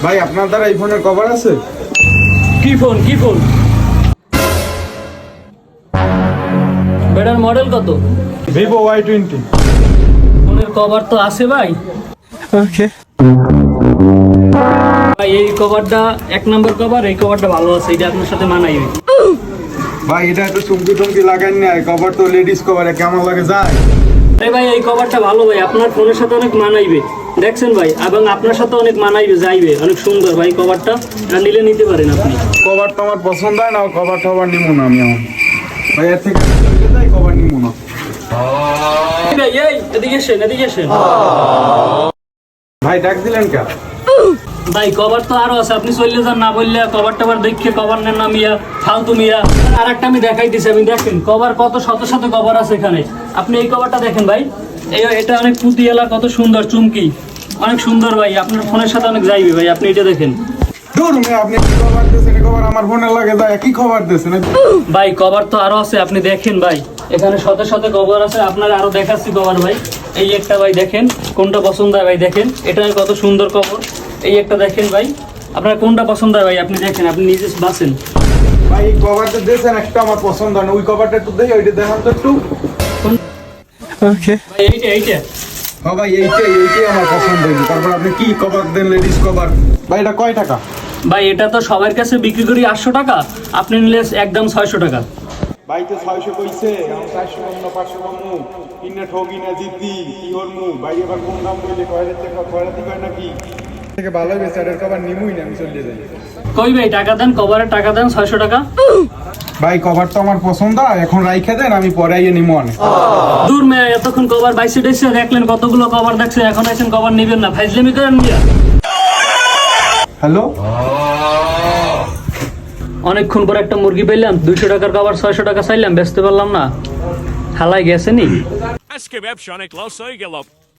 ভাই আপনার দ্বারা এই ফোনের কভার আছে? কি ফোন বেটার মডেল কত? Vivo Y20। ফোনের কভার তো আছে ভাই। ওকে ভাই এই কভারটা 1 নম্বর কভার, এই কভারটা ভালো আছে, এটা আপনার সাথে মানাইবে। ভাই এটা একটু চুমকি লাগান না, কভার তো লেডিস কভার কেমন লাগে যায়? আরে ভাই এই কভারটা ভালো ভাই, আপনার ফোনের সাথে অনেক মানাইবে, দেখছেন ভাই, এবং আপনার সাথে অনেক মানাইবে, যাইবে, অনেক সুন্দর ভাই কভারটা, এটা নিলে নিতে পারেন আপনি। কভার তো আমার পছন্দ হয় না, কভার টভার নিবো না আমি এখন। ভাই এর থেকে চলে যাই, কভার নিবো না। ভাই এই এদিকে এসেন। ভাই ডাক দিলেন কে? ভাই কভার তো আরো আছে, আপনি চললে যান, না বললে কভার টভার দেখে কভার নেন না মিয়া, ফালতু মিয়া। আর একটা আমি দেখাই দিছি, আপনি দেখেন কভার কত শত কভার আছে এখানে। আপনি এই কভারটা দেখেন ভাই, এটা অনেক পুঁতিয়ালা, কত সুন্দর চুমকি, অনেক সুন্দর ভাই, আপনার ফোনের সাথে অনেক যাইবে ভাই, আপনি এটা দেখেন। দূর মিয়া, আপনি কি কভার দিয়েছেন? কভার আমার ফোনের লাগে যায়, কি কভার দিয়েছেন? ভাই কভার তো আরো আছে, আপনি দেখেন ভাই, এখানে শত কভার আছে, আপনার আরো দেখাচ্ছি কভার ভাই। এই একটা ভাই দেখেন, কোনটা পছন্দ হয় ভাই দেখেন, এটা কত সুন্দর কভার। এই একটা দেখেন ভাই, আপনার কোনটা পছন্দ হয় ভাই আপনি দেখেন, আপনি নিজে বাছেন। ভাই এই কভারটা দিয়েছেন একটা আমার পছন্দ হয় না, ওই কভারটা একটু দেখি, ওইটা দেখান তো একটু। ওকে ভাই এইটা হ্যাঁ ভাই এইটাই আমার পছন্দ হয়েছে। তারপর আপনি কি কভার দেন? Ladies cover. ভাই এটা কয় টাকা? ভাই এটা তো সবার কাছে বিক্রি করি 800 টাকা, আপনি নিলে একদম 600 টাকা। ভাই তো 600 কইছে, আমি 400 কম না 500 কম মু কিনে ঠগি না জিতি কি হরমু? ভাই এবার কোন দাম কইলে কয়রাতে কয় নাকি থেকে ভালো বেছে এর কভার নিমুই না, আমি চলে যাই। কই ভাই টাকা দেন, কভারের টাকা দেন 600 টাকা। ভাই কভার তো আমার পছন্দ, এখন রাইখা দেন, আমি পরে আইয়ে নিমু অনেক। দূর মেয়ে, এতক্ষণ কভার বাইসে দেখলেন, কতগুলো কভার দেখছে, এখন আছেন কভার নিবেন না, ফাইজলামি করেন মিয়া। হ্যালো, অনেকক্ষণ পর একটা মুরগি পেলাম, 200 টাকার কভার 600 টাকা চাইলাম, বেচতে পারলাম না, হালাই গেছে নি। আজকে ব্যবসা অনেক লস হয়ে গেল।